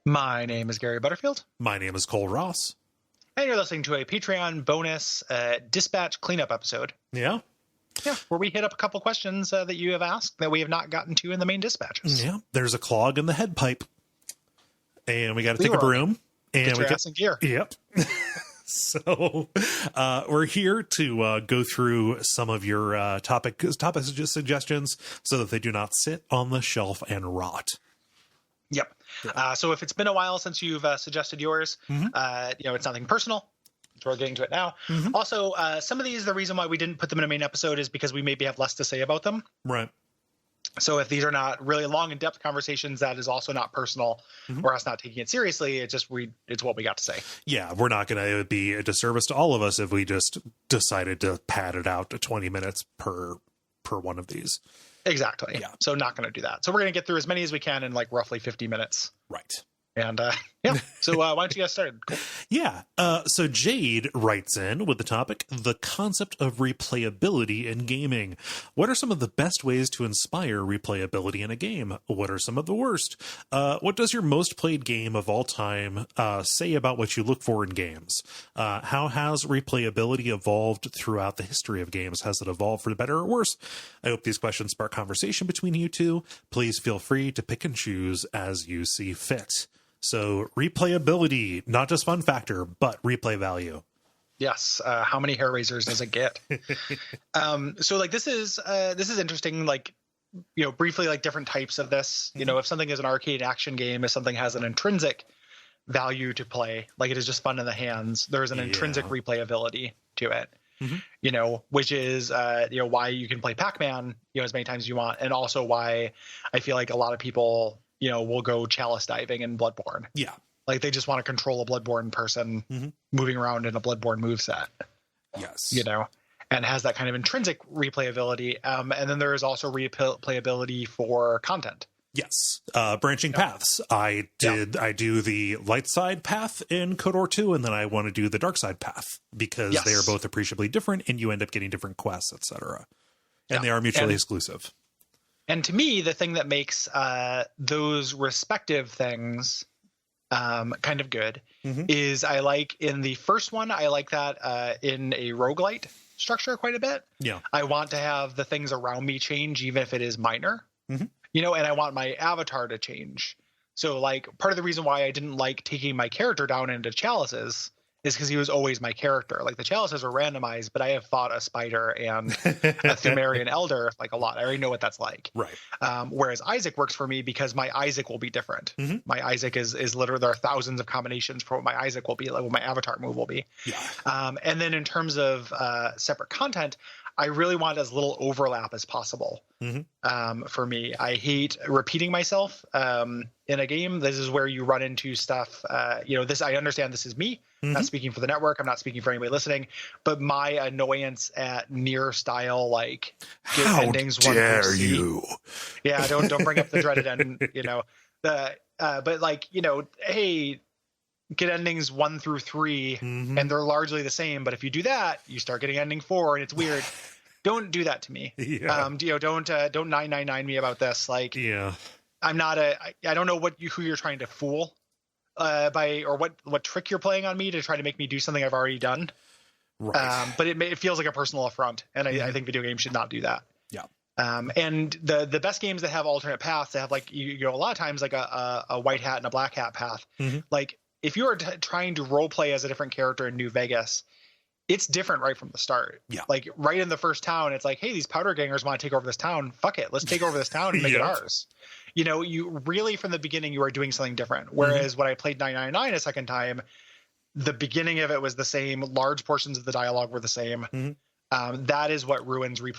My name is Gary Butterfield. My name is Cole Ross. And you're listening to a Patreon bonus dispatch cleanup episode. Yeah. Yeah, where we hit up a couple questions that you have asked that we have not gotten to in the main dispatches. Yeah, there's a clog in the head pipe. And we got to take a broom. And get your ass in gear. Yep. So we're here to go through some of your topic suggestions so that they do not sit on the shelf and rot. Yep. Yeah. So if it's been a while since you've suggested yours, it's nothing personal. So we're getting to it now. Mm-hmm. Also, some of these, the reason why we didn't put them in a main episode is because we maybe have less to say about them. Right. So if these are not really long, in-depth conversations, that is also not personal or us not taking it seriously. It's just it's what we got to say. Yeah, we're not going to be a disservice to all of us if we just decided to pad it out to 20 minutes per one of these. Exactly. Yeah. So not going to do that. So we're going to get through as many as we can in like roughly 50 minutes. Right. And yeah, so why don't you get started? Cool. Yeah. So Jade writes in with the topic, the concept of replayability in gaming. What are some of the best ways to inspire replayability in a game? What are some of the worst? What does your most played game of all time say about what you look for in games? How has replayability evolved throughout the history of games? Has it evolved for the better or worse? I hope these questions spark conversation between you two. Please feel free to pick and choose as you see fit. So replayability, not just fun factor, but replay value. Yes. How many hair raisers does it get? So like this is interesting. Like, briefly, like different types of this. If something is an arcade action game, if something has an intrinsic value to play, like it is just fun in the hands, there's an intrinsic replayability to it. Which is why you can play Pac-Man as many times as you want, and also why I feel like a lot of people will go chalice diving in Bloodborne. Yeah. Like they just want to control a Bloodborne person moving around in a Bloodborne moveset. Yes. And has that kind of intrinsic replayability. And then there is also replayability for content. Yes. Branching paths. I do the light side path in KOTOR 2, and then I want to do the dark side path because they are both appreciably different and you end up getting different quests, etc. And they are mutually exclusive. And to me, the thing that makes those respective things kind of good is I like in the first one, I like that in a roguelite structure quite a bit. Yeah. I want to have the things around me change, even if it is minor, and I want my avatar to change. So like part of the reason why I didn't like taking my character down into chalices is because he was always my character. Like the chalices are randomized, but I have fought a spider and a Thumerian elder like a lot. I already know what that's like. Right. Whereas Isaac works for me because my Isaac will be different. My Isaac is literally, there are thousands of combinations for what my Isaac will be, like what my avatar move will be. Yeah. And then in terms of separate content, I really want as little overlap as possible. For me, I hate repeating myself in a game. This is where you run into stuff. This, I understand this is me. I'm not speaking for the network. I'm not speaking for anybody listening, but my annoyance at near style, like get how endings dare 1 through C. you? Yeah. Don't bring up the dreaded end, but like, hey, get endings 1 through 3 and they're largely the same. But if you do that, you start getting ending 4 and it's weird. Don't do that to me. Yeah. Don't 999 me about this. Like, I'm not I don't know who you're trying to fool or what trick you're playing on me to try to make me do something I've already done. Right. But it feels like a personal affront. And I think video games should not do that. Yeah. And the best games that have alternate paths, that have like, a lot of times like a white hat and a black hat path, like, if you are trying to role play as a different character in New Vegas, it's different right from the start. Yeah. Like right in the first town, it's like, hey, these powder gangers want to take over this town. Fuck it. Let's take over this town and make it ours. You really, from the beginning, you are doing something different. Whereas when I played 999 a second time, the beginning of it was the same. Large portions of the dialogue were the same. That is what ruins replay